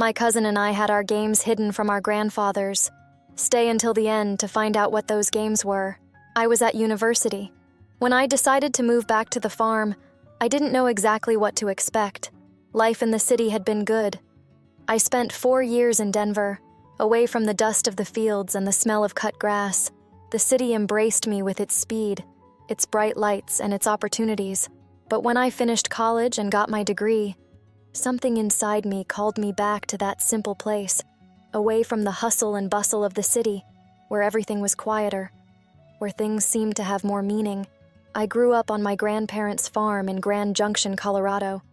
My cousin and I had our games hidden from our grandfathers. Stay until the end to find out what those games were. I was at university. When I decided to move back to the farm, I didn't know exactly what to expect. Life in the city had been good. I spent 4 years in Denver, away from the dust of the fields and the smell of cut grass. The city embraced me with its speed, its bright lights, and its opportunities. But when I finished college and got my degree, something inside me called me back to that simple place, away from the hustle and bustle of the city, where everything was quieter, where things seemed to have more meaning. I grew up on my grandparents' farm in Grand Junction, Colorado.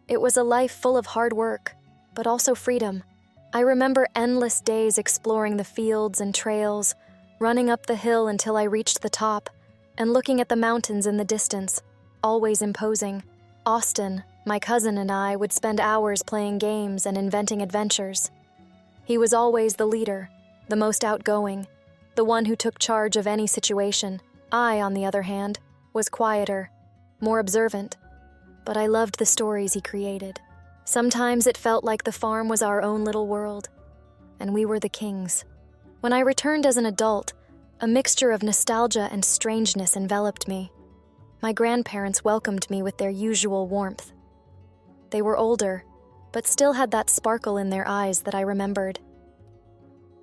It was a life full of hard work, but also freedom. I remember endless days exploring the fields and trails, running up the hill until I reached the top, and looking at the mountains in the distance, always imposing. Austin, my cousin, and I would spend hours playing games and inventing adventures. He was always the leader, the most outgoing, the one who took charge of any situation. I, on the other hand, was quieter, more observant, but I loved the stories he created. Sometimes it felt like the farm was our own little world, and we were the kings. When I returned as an adult, a mixture of nostalgia and strangeness enveloped me. My grandparents welcomed me with their usual warmth. They were older, but still had that sparkle in their eyes that I remembered.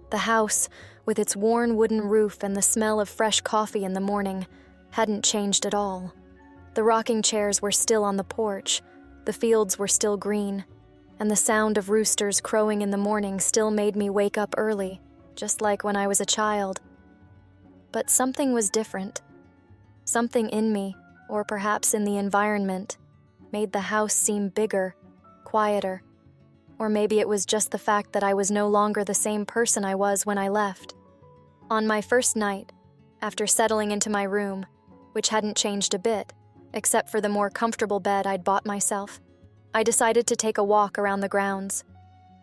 The house, with its worn wooden roof and the smell of fresh coffee in the morning, hadn't changed at all. The rocking chairs were still on the porch, the fields were still green, and the sound of roosters crowing in the morning still made me wake up early, just like when I was a child. But something was different. Something in me, or perhaps in the environment, made the house seem bigger, quieter. Or maybe it was just the fact that I was no longer the same person I was when I left. On my first night, after settling into my room, which hadn't changed a bit, except for the more comfortable bed I'd bought myself, I decided to take a walk around the grounds.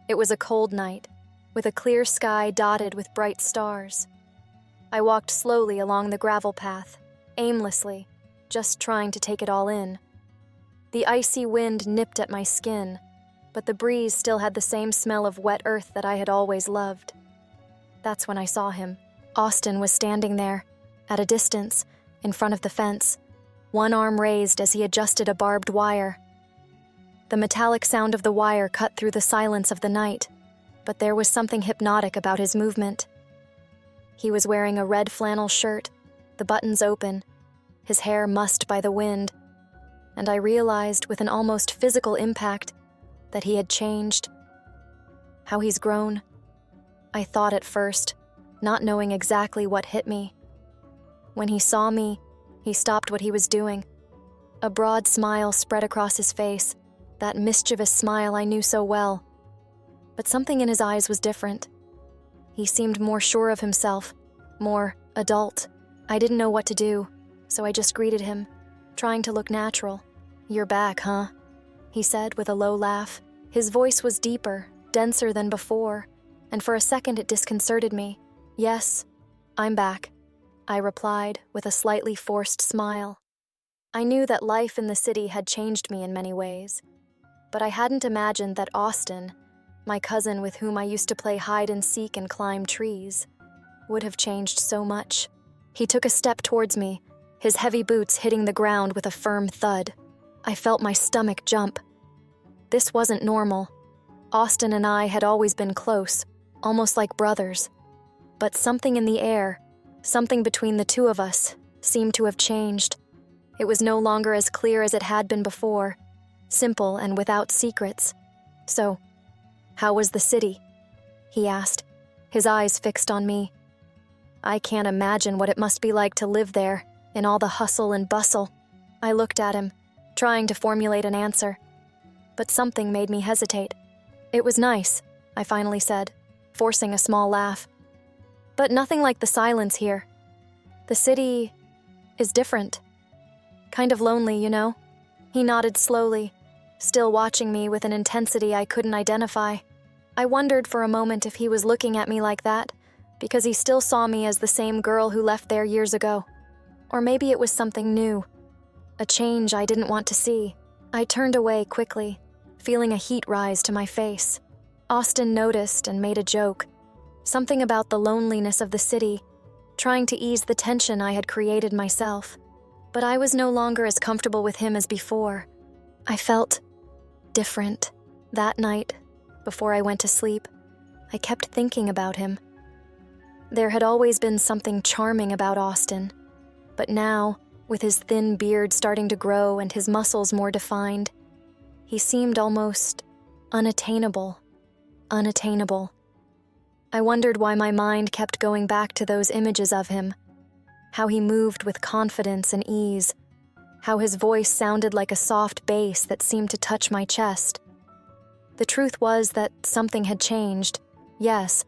It was a cold night, with a clear sky dotted with bright stars. I walked slowly along the gravel path, aimlessly, just trying to take it all in. The icy wind nipped at my skin, but the breeze still had the same smell of wet earth that I had always loved. That's when I saw him. Austin was standing there, at a distance, in front of the fence, one arm raised as he adjusted a barbed wire. The metallic sound of the wire cut through the silence of the night, but there was something hypnotic about his movement. He was wearing a red flannel shirt, the buttons open, his hair mussed by the wind, and I realized with an almost physical impact that he had changed, how he's grown. I thought at first, not knowing exactly what hit me. When he saw me, he stopped what he was doing. A broad smile spread across his face, that mischievous smile I knew so well. But something in his eyes was different. He seemed more sure of himself, more adult. I didn't know what to do, so I just greeted him, trying to look natural. "You're back, huh?" he said with a low laugh. His voice was deeper, denser than before, and for a second it disconcerted me. "Yes, I'm back," I replied with a slightly forced smile. I knew that life in the city had changed me in many ways, but I hadn't imagined that Austin, my cousin with whom I used to play hide and seek and climb trees, would have changed so much. He took a step towards me, his heavy boots hitting the ground with a firm thud. I felt my stomach jump. This wasn't normal. Austin and I had always been close, almost like brothers. But something in the air, something between the two of us, seemed to have changed. It was no longer as clear as it had been before, simple and without secrets. "So, how was the city?" he asked, his eyes fixed on me. I can't imagine what it must be like to live there, in all the hustle and bustle. I looked at him, trying to formulate an answer, but something made me hesitate. "It was nice," I finally said, forcing a small laugh. "But nothing like the silence here. The city is different. Kind of lonely, you know?" He nodded slowly, still watching me with an intensity I couldn't identify. I wondered for a moment if he was looking at me like that, because he still saw me as the same girl who left there years ago. Or maybe it was something new, a change I didn't want to see. I turned away quickly, feeling a heat rise to my face. Austin noticed and made a joke, something about the loneliness of the city, trying to ease the tension I had created myself. But I was no longer as comfortable with him as before. I felt different. That night, before I went to sleep, I kept thinking about him. There had always been something charming about Austin, but now, with his thin beard starting to grow and his muscles more defined, he seemed almost unattainable. I wondered why my mind kept going back to those images of him, how he moved with confidence and ease, how his voice sounded like a soft bass that seemed to touch my chest. The truth was that something had changed, yes,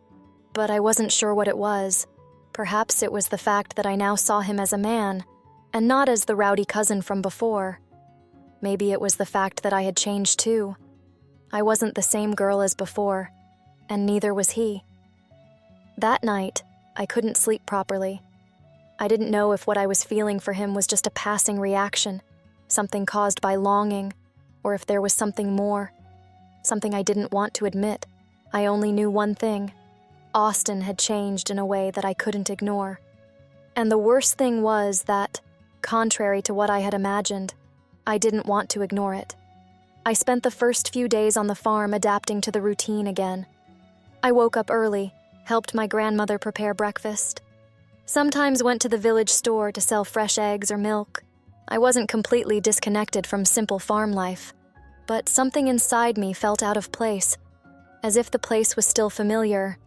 but I wasn't sure what it was. Perhaps it was the fact that I now saw him as a man, and not as the rowdy cousin from before. Maybe it was the fact that I had changed too. I wasn't the same girl as before, and neither was he. That night, I couldn't sleep properly. I didn't know if what I was feeling for him was just a passing reaction, something caused by longing, or if there was something more, something I didn't want to admit. I only knew one thing. Austin had changed in a way that I couldn't ignore. And the worst thing was that, contrary to what I had imagined, I didn't want to ignore it. I spent the first few days on the farm adapting to the routine again. I woke up early, helped my grandmother prepare breakfast. Sometimes went to the village store to sell fresh eggs or milk. I wasn't completely disconnected from simple farm life, but something inside me felt out of place, as if the place was still familiar.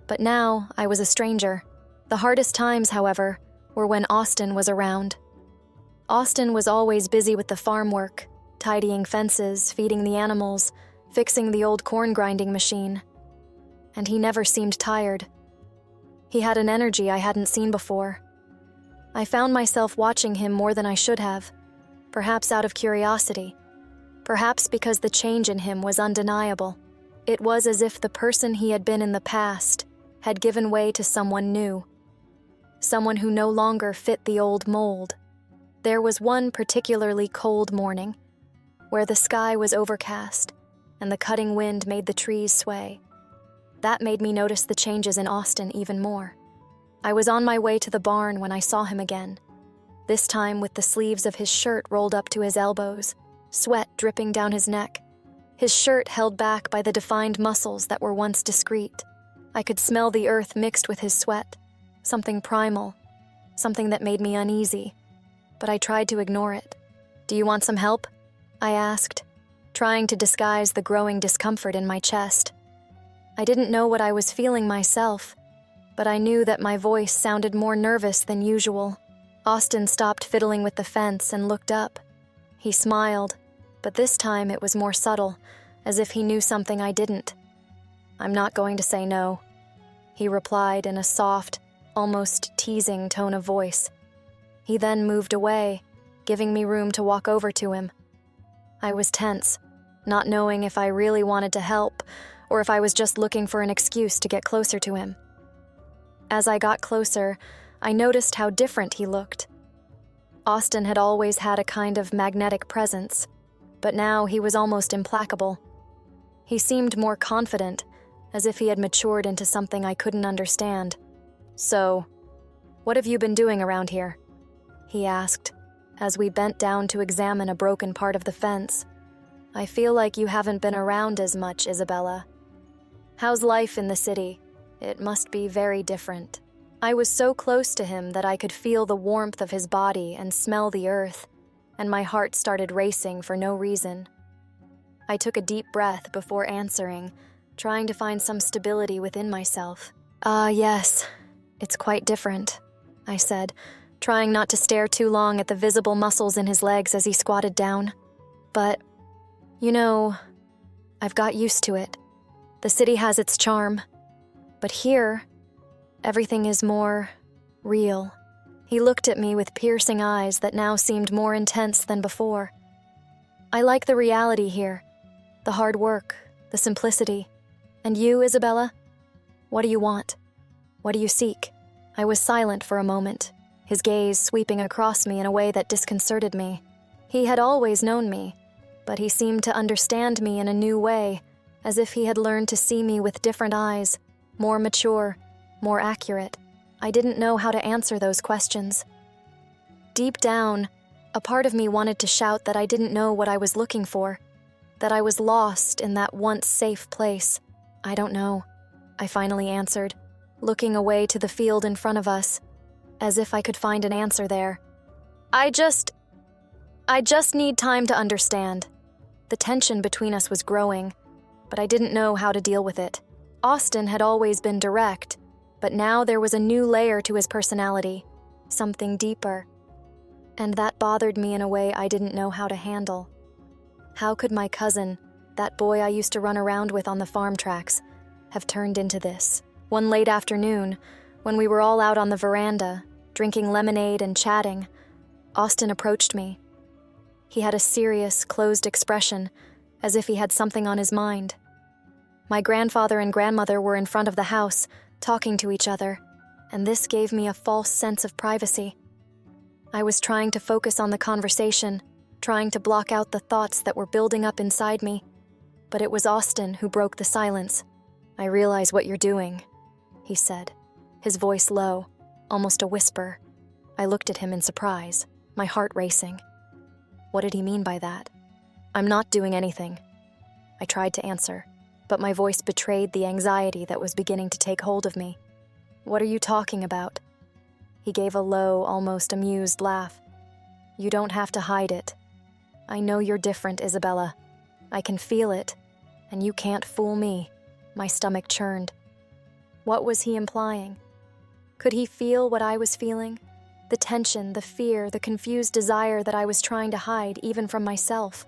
But now I was a stranger. The hardest times, however, were when Austin was around. Austin was always busy with the farm work, tidying fences, feeding the animals, fixing the old corn grinding machine. And he never seemed tired. He had an energy I hadn't seen before. I found myself watching him more than I should have, perhaps out of curiosity, perhaps because the change in him was undeniable. It was as if the person he had been in the past had given way to someone new, someone who no longer fit the old mold. There was one particularly cold morning, where the sky was overcast and the cutting wind made the trees sway. That made me notice the changes in Austin even more. I was on my way to the barn when I saw him again, this time with the sleeves of his shirt rolled up to his elbows, sweat dripping down his neck, his shirt held back by the defined muscles that were once discreet. I could smell the earth mixed with his sweat, something primal, something that made me uneasy, but I tried to ignore it. "Do you want some help?" I asked, trying to disguise the growing discomfort in my chest. I didn't know what I was feeling myself, but I knew that my voice sounded more nervous than usual. Austin stopped fiddling with the fence and looked up. He smiled, but this time it was more subtle, as if he knew something I didn't. "I'm not going to say no," he replied in a soft, almost teasing tone of voice. He then moved away, giving me room to walk over to him. I was tense, not knowing if I really wanted to help, or if I was just looking for an excuse to get closer to him. As I got closer, I noticed how different he looked. Austin had always had a kind of magnetic presence, but now he was almost implacable. He seemed more confident, as if he had matured into something I couldn't understand. "So, what have you been doing around here?" he asked, as we bent down to examine a broken part of the fence. "I feel like you haven't been around as much, Isabella. How's life in the city? It must be very different." I was so close to him that I could feel the warmth of his body and smell the earth, and my heart started racing for no reason. I took a deep breath before answering, trying to find some stability within myself. Yes, it's quite different," I said, trying not to stare too long at the visible muscles in his legs as he squatted down. "But, you know, I've got used to it. The city has its charm, but here, everything is more real." He looked at me with piercing eyes that now seemed more intense than before. "I like the reality here, the hard work, the simplicity. And you, Isabella? What do you want? What do you seek?" I was silent for a moment, his gaze sweeping across me in a way that disconcerted me. He had always known me, but he seemed to understand me in a new way, as if he had learned to see me with different eyes, more mature, more accurate. I didn't know how to answer those questions. Deep down, a part of me wanted to shout that I didn't know what I was looking for, that I was lost in that once safe place. "I don't know," I finally answered, looking away to the field in front of us, as if I could find an answer there. I just need time to understand." The tension between us was growing, but I didn't know how to deal with it. Austin had always been direct, but now there was a new layer to his personality, something deeper. And that bothered me in a way I didn't know how to handle. How could my cousin, that boy I used to run around with on the farm tracks, have turned into this? One late afternoon, when we were all out on the veranda, drinking lemonade and chatting, Austin approached me. He had a serious, closed expression, as if he had something on his mind. My grandfather and grandmother were in front of the house, talking to each other, and this gave me a false sense of privacy. I was trying to focus on the conversation, trying to block out the thoughts that were building up inside me, but it was Austin who broke the silence. "I realize what you're doing," he said, his voice low, almost a whisper. I looked at him in surprise, my heart racing. What did he mean by that? "I'm not doing anything." I tried to answer, but my voice betrayed the anxiety that was beginning to take hold of me. "What are you talking about?" He gave a low, almost amused laugh. "You don't have to hide it. I know you're different, Isabella. I can feel it, and you can't fool me." My stomach churned. What was he implying? Could he feel what I was feeling? The tension, the fear, the confused desire that I was trying to hide even from myself.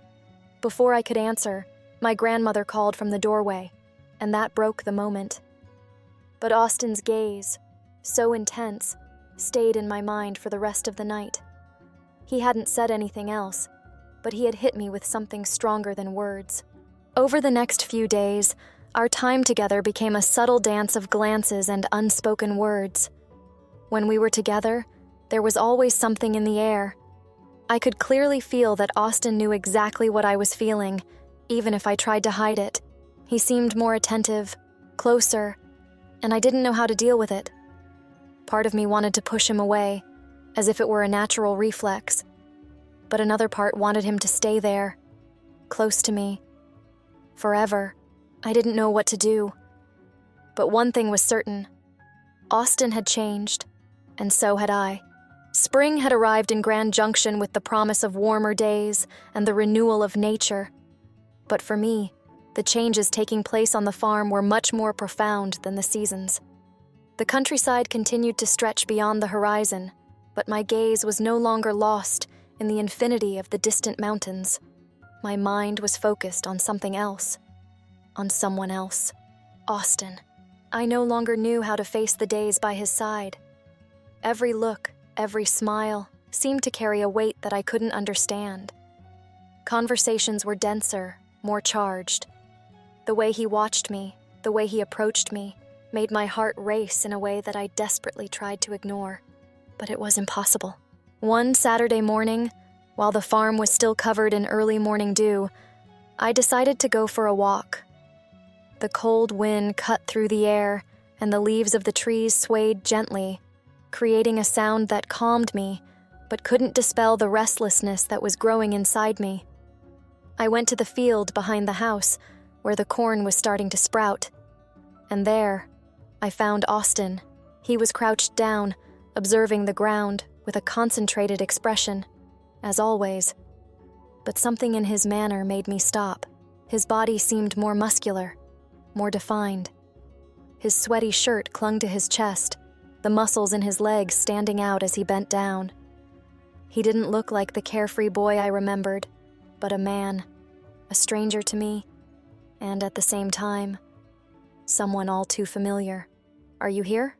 Before I could answer, my grandmother called from the doorway, and that broke the moment. But Austin's gaze, so intense, stayed in my mind for the rest of the night. He hadn't said anything else, but he had hit me with something stronger than words. Over the next few days, our time together became a subtle dance of glances and unspoken words. When we were together, there was always something in the air. I could clearly feel that Austin knew exactly what I was feeling, even if I tried to hide it. He seemed more attentive, closer, and I didn't know how to deal with it. Part of me wanted to push him away, as if it were a natural reflex, but another part wanted him to stay there, close to me, forever. I didn't know what to do. But one thing was certain. Austin had changed, and so had I. Spring had arrived in Grand Junction with the promise of warmer days and the renewal of nature. But for me, the changes taking place on the farm were much more profound than the seasons. The countryside continued to stretch beyond the horizon, but my gaze was no longer lost in the infinity of the distant mountains. My mind was focused on something else, on someone else. Austin. I no longer knew how to face the days by his side. Every look, every smile seemed to carry a weight that I couldn't understand. Conversations were denser, more charged. The way he watched me, the way he approached me, made my heart race in a way that I desperately tried to ignore. But it was impossible. One Saturday morning, while the farm was still covered in early morning dew, I decided to go for a walk. The cold wind cut through the air, and the leaves of the trees swayed gently, creating a sound that calmed me, but couldn't dispel the restlessness that was growing inside me. I went to the field behind the house, where the corn was starting to sprout. And there, I found Austin. He was crouched down, observing the ground with a concentrated expression, as always. But something in his manner made me stop. His body seemed more muscular, more defined. His sweaty shirt clung to his chest, the muscles in his legs standing out as he bent down. He didn't look like the carefree boy I remembered, but a man, a stranger to me, and at the same time, someone all too familiar. "Are you here?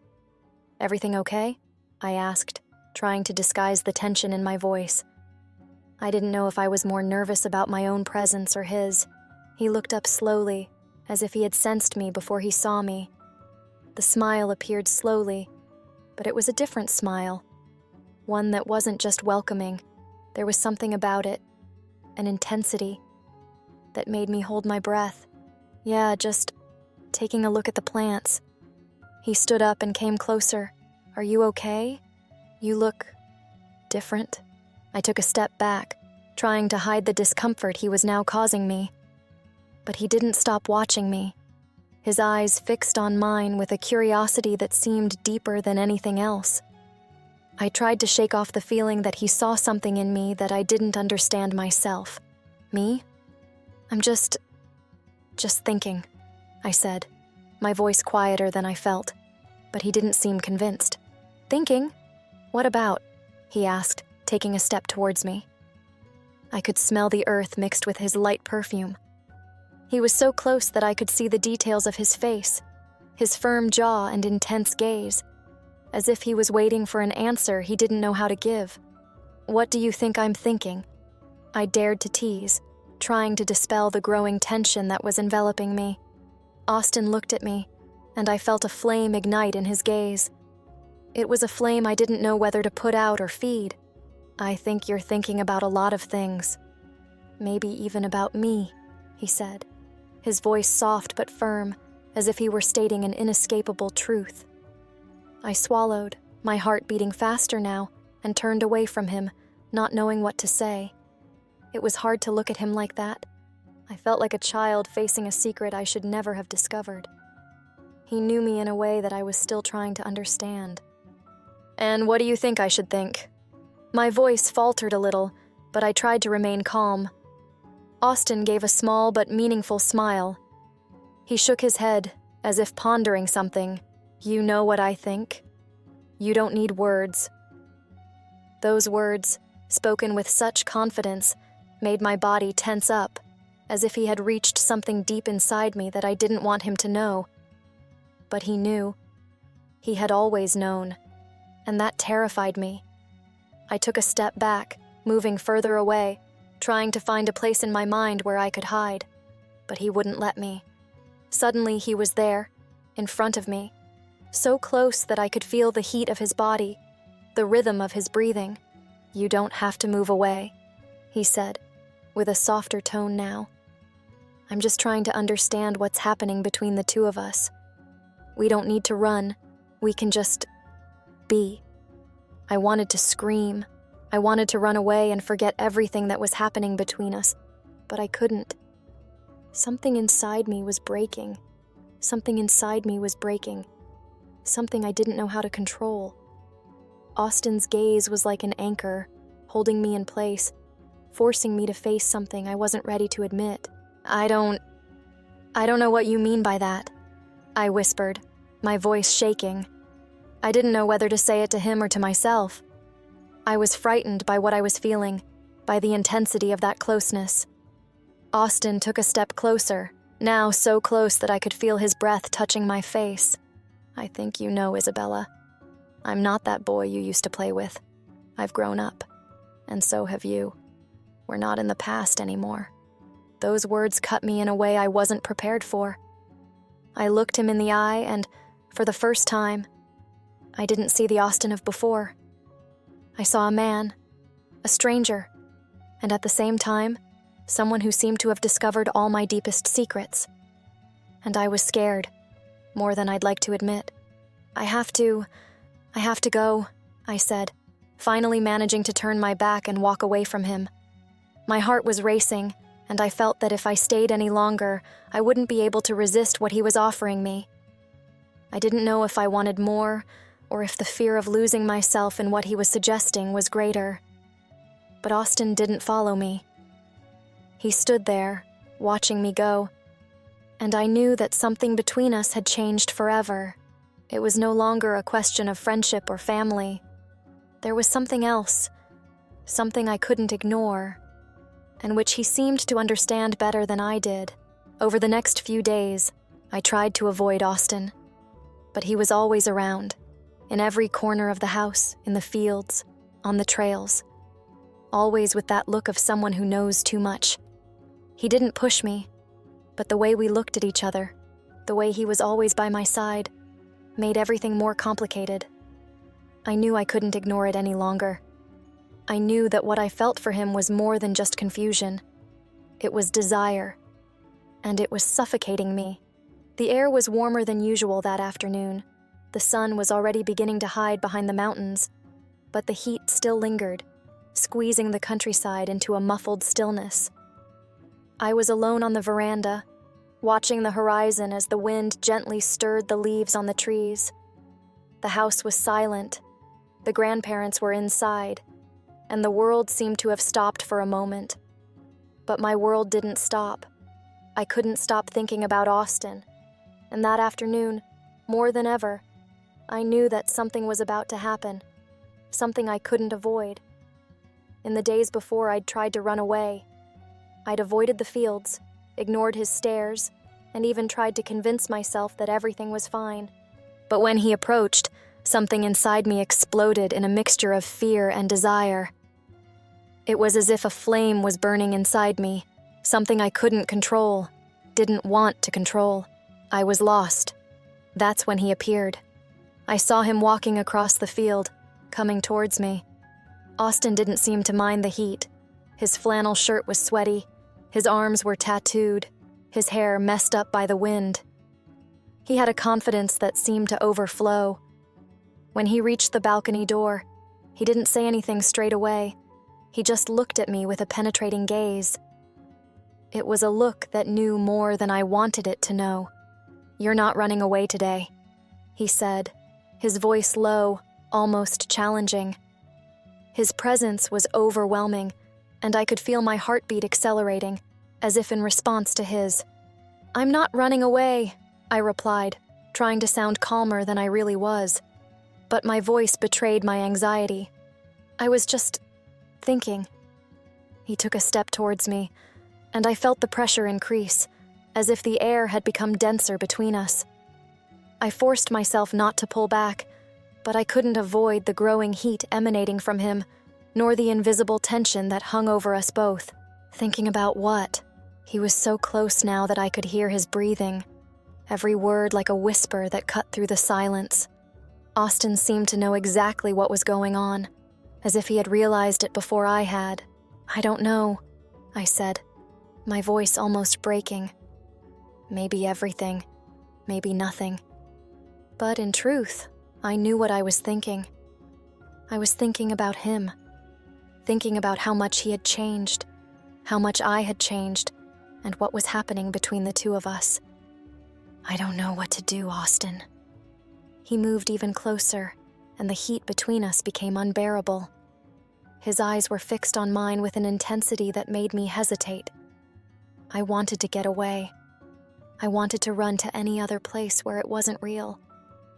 Everything okay?" I asked, trying to disguise the tension in my voice. I didn't know if I was more nervous about my own presence or his. He looked up slowly, as if he had sensed me before he saw me. The smile appeared slowly, but it was a different smile. One that wasn't just welcoming. There was something about it, an intensity, that made me hold my breath. Yeah, just taking a look at the plants. He stood up and came closer. Are you okay? You look different. I took a step back, trying to hide the discomfort he was now causing me. But he didn't stop watching me, his eyes fixed on mine with a curiosity that seemed deeper than anything else. I tried to shake off the feeling that he saw something in me that I didn't understand myself. Me? I'm just thinking, I said, my voice quieter than I felt, but he didn't seem convinced. Thinking? What about? He asked, taking a step towards me. I could smell the earth mixed with his light perfume. He was so close that I could see the details of his face, his firm jaw and intense gaze, as if he was waiting for an answer he didn't know how to give. What do you think I'm thinking? I dared to tease, trying to dispel the growing tension that was enveloping me. Austin looked at me, and I felt a flame ignite in his gaze. It was a flame I didn't know whether to put out or feed. I think you're thinking about a lot of things. Maybe even about me, he said, his voice soft but firm, as if he were stating an inescapable truth. I swallowed, my heart beating faster now, and turned away from him, not knowing what to say. It was hard to look at him like that. I felt like a child facing a secret I should never have discovered. He knew me in a way that I was still trying to understand. And what do you think I should think? My voice faltered a little, but I tried to remain calm. Austin gave a small but meaningful smile. He shook his head, as if pondering something. You know what I think? You don't need words. Those words, spoken with such confidence, made my body tense up, as if he had reached something deep inside me that I didn't want him to know. But he knew. He had always known, and that terrified me. I took a step back, moving further away, trying to find a place in my mind where I could hide, but he wouldn't let me. Suddenly he was there, in front of me, so close that I could feel the heat of his body, the rhythm of his breathing. You don't have to move away, he said, with a softer tone now. I'm just trying to understand what's happening between the two of us. We don't need to run, we can just be. I wanted to scream. I wanted to run away and forget everything that was happening between us, but I couldn't. Something inside me was breaking. Something inside me was breaking. Something I didn't know how to control. Austin's gaze was like an anchor, holding me in place, forcing me to face something I wasn't ready to admit. I don't know what you mean by that, I whispered, my voice shaking. I didn't know whether to say it to him or to myself. I was frightened by what I was feeling, by the intensity of that closeness. Austin took a step closer, now so close that I could feel his breath touching my face. I think you know, Isabella. I'm not that boy you used to play with. I've grown up, and so have you. We're not in the past anymore. Those words cut me in a way I wasn't prepared for. I looked him in the eye, and, for the first time, I didn't see the Austin of before. I saw a man, a stranger, and at the same time, someone who seemed to have discovered all my deepest secrets. And I was scared, more than I'd like to admit. I have to go, I said, finally managing to turn my back and walk away from him. My heart was racing, and I felt that if I stayed any longer, I wouldn't be able to resist what he was offering me. I didn't know if I wanted more, or if the fear of losing myself in what he was suggesting was greater. But Austin didn't follow me. He stood there, watching me go, and I knew that something between us had changed forever. It was no longer a question of friendship or family. There was something else, something I couldn't ignore, and which he seemed to understand better than I did. Over the next few days, I tried to avoid Austin, but he was always around, in every corner of the house, in the fields, on the trails, always with that look of someone who knows too much. He didn't push me, but the way we looked at each other, the way he was always by my side, made everything more complicated. I knew I couldn't ignore it any longer. I knew that what I felt for him was more than just confusion. It was desire. and it was suffocating me. The air was warmer than usual that afternoon. The sun was already beginning to hide behind the mountains, but the heat still lingered, squeezing the countryside into a muffled stillness. I was alone on the veranda, watching the horizon as the wind gently stirred the leaves on the trees. The house was silent, the grandparents were inside, and the world seemed to have stopped for a moment. But my world didn't stop. I couldn't stop thinking about Austin, and that afternoon, more than ever, I knew that something was about to happen, something I couldn't avoid. In the days before, I'd tried to run away. I'd avoided the fields, ignored his stares, and even tried to convince myself that everything was fine. But when he approached, something inside me exploded in a mixture of fear and desire. It was as if a flame was burning inside me, something I couldn't control, didn't want to control. I was lost. That's when he appeared. I saw him walking across the field, coming towards me. Austin didn't seem to mind the heat. His flannel shirt was sweaty, his arms were tattooed, his hair messed up by the wind. He had a confidence that seemed to overflow. When he reached the balcony door, he didn't say anything straight away. He just looked at me with a penetrating gaze. It was a look that knew more than I wanted it to know. "You're not running away today," he said, his voice low, almost challenging. His presence was overwhelming, and I could feel my heartbeat accelerating, as if in response to his. "I'm not running away," I replied, trying to sound calmer than I really was. But my voice betrayed my anxiety. I was just thinking. He took a step towards me, and I felt the pressure increase, as if the air had become denser between us. I forced myself not to pull back, but I couldn't avoid the growing heat emanating from him, nor the invisible tension that hung over us both. Thinking about what? He was so close now that I could hear his breathing, every word like a whisper that cut through the silence. Austin seemed to know exactly what was going on, as if he had realized it before I had. "I don't know," I said, my voice almost breaking. Maybe everything, maybe nothing. But in truth, I knew what I was thinking. I was thinking about him, thinking about how much he had changed, how much I had changed, and what was happening between the two of us. "I don't know what to do, Austin." He moved even closer, and the heat between us became unbearable. His eyes were fixed on mine with an intensity that made me hesitate. I wanted to get away. I wanted to run to any other place where it wasn't real,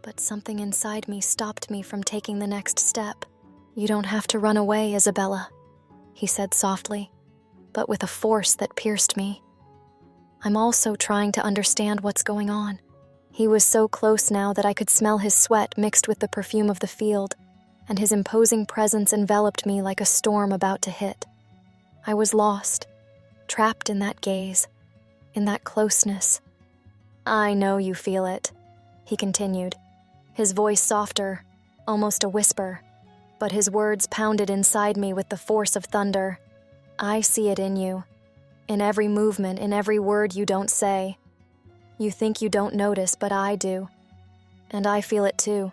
but something inside me stopped me from taking the next step. "You don't have to run away, Isabella," he said softly, but with a force that pierced me. "I'm also trying to understand what's going on." He was so close now that I could smell his sweat mixed with the perfume of the field, and his imposing presence enveloped me like a storm about to hit. I was lost, trapped in that gaze, in that closeness. "I know you feel it," he continued, his voice softer, almost a whisper, but his words pounded inside me with the force of thunder. "I see it in you, in every movement, in every word you don't say. You think you don't notice, but I do. And I feel it too."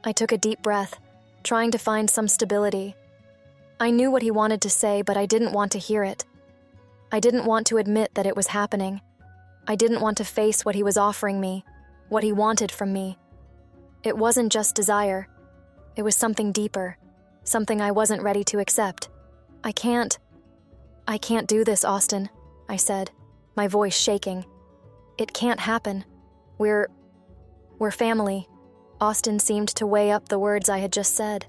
I took a deep breath, trying to find some stability. I knew what he wanted to say, but I didn't want to hear it. I didn't want to admit that it was happening. I didn't want to face what he was offering me, what he wanted from me. It wasn't just desire. It was something deeper, something I wasn't ready to accept. I can't do this, Austin," I said, my voice shaking. "It can't happen. We're family." Austin seemed to weigh up the words I had just said.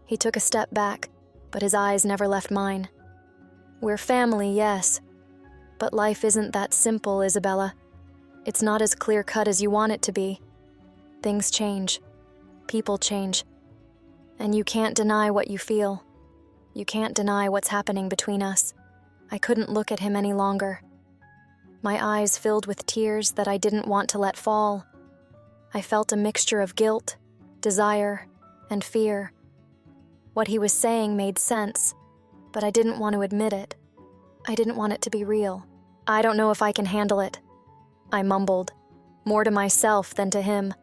He took a step back, but his eyes never left mine. "We're family, yes. But life isn't that simple, Isabella. It's not as clear-cut as you want it to be. Things change. People change. And you can't deny what you feel. You can't deny what's happening between us." I couldn't look at him any longer. My eyes filled with tears that I didn't want to let fall. I felt a mixture of guilt, desire, and fear. What he was saying made sense, but I didn't want to admit it. I didn't want it to be real. I don't know if I can handle it, I mumbled, more to myself than to him.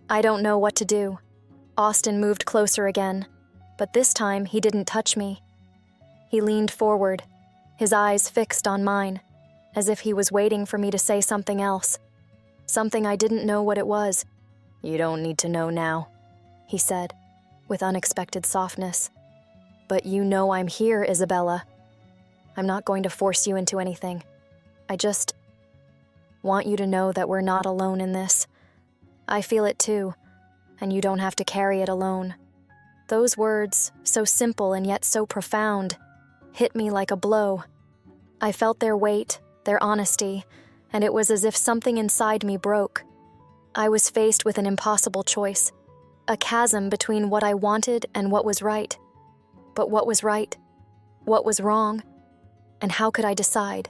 I don't know what to do. Austin moved closer again, but this time he didn't touch me. He leaned forward, his eyes fixed on mine, as if he was waiting for me to say something else, something I didn't know what it was. You don't need to know now, he said, with unexpected softness. But you know I'm here, Isabella. I'm not going to force you into anything. I just want you to know that we're not alone in this. I feel it too, and you don't have to carry it alone. Those words, so simple and yet so profound, hit me like a blow. I felt their weight, their honesty, and it was as if something inside me broke. I was faced with an impossible choice, a chasm between what I wanted and what was right. But what was right? What was wrong? And how could I decide?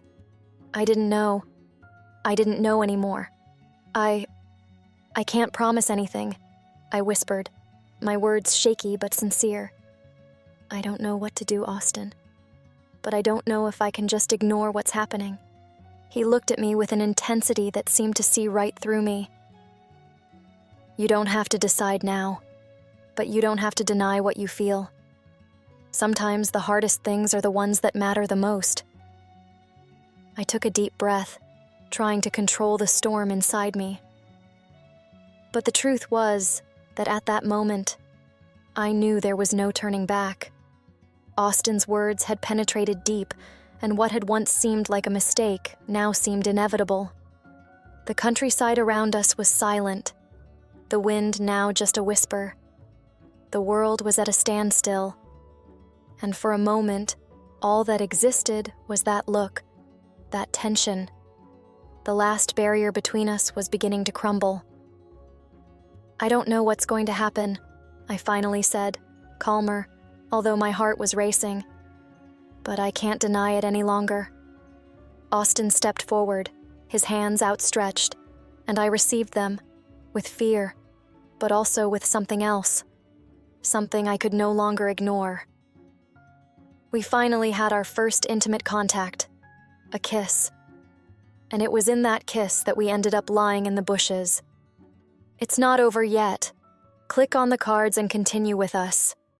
I didn't know. I didn't know anymore. I can't promise anything, I whispered, my words shaky but sincere. I don't know what to do, Austin. But I don't know if I can just ignore what's happening. He looked at me with an intensity that seemed to see right through me. You don't have to decide now, but you don't have to deny what you feel. Sometimes the hardest things are the ones that matter the most. I took a deep breath, trying to control the storm inside me. But the truth was that at that moment, I knew there was no turning back. Austin's words had penetrated deep, and what had once seemed like a mistake now seemed inevitable. The countryside around us was silent, the wind now just a whisper. The world was at a standstill, and for a moment, all that existed was that look, that tension. The last barrier between us was beginning to crumble. I don't know what's going to happen, I finally said, calmer, although my heart was racing. But I can't deny it any longer. Austin stepped forward, his hands outstretched, and I received them, with fear, but also with something else, something I could no longer ignore. We finally had our first intimate contact, a kiss. And it was in that kiss that we ended up lying in the bushes. It's not over yet. Click on the cards and continue with us.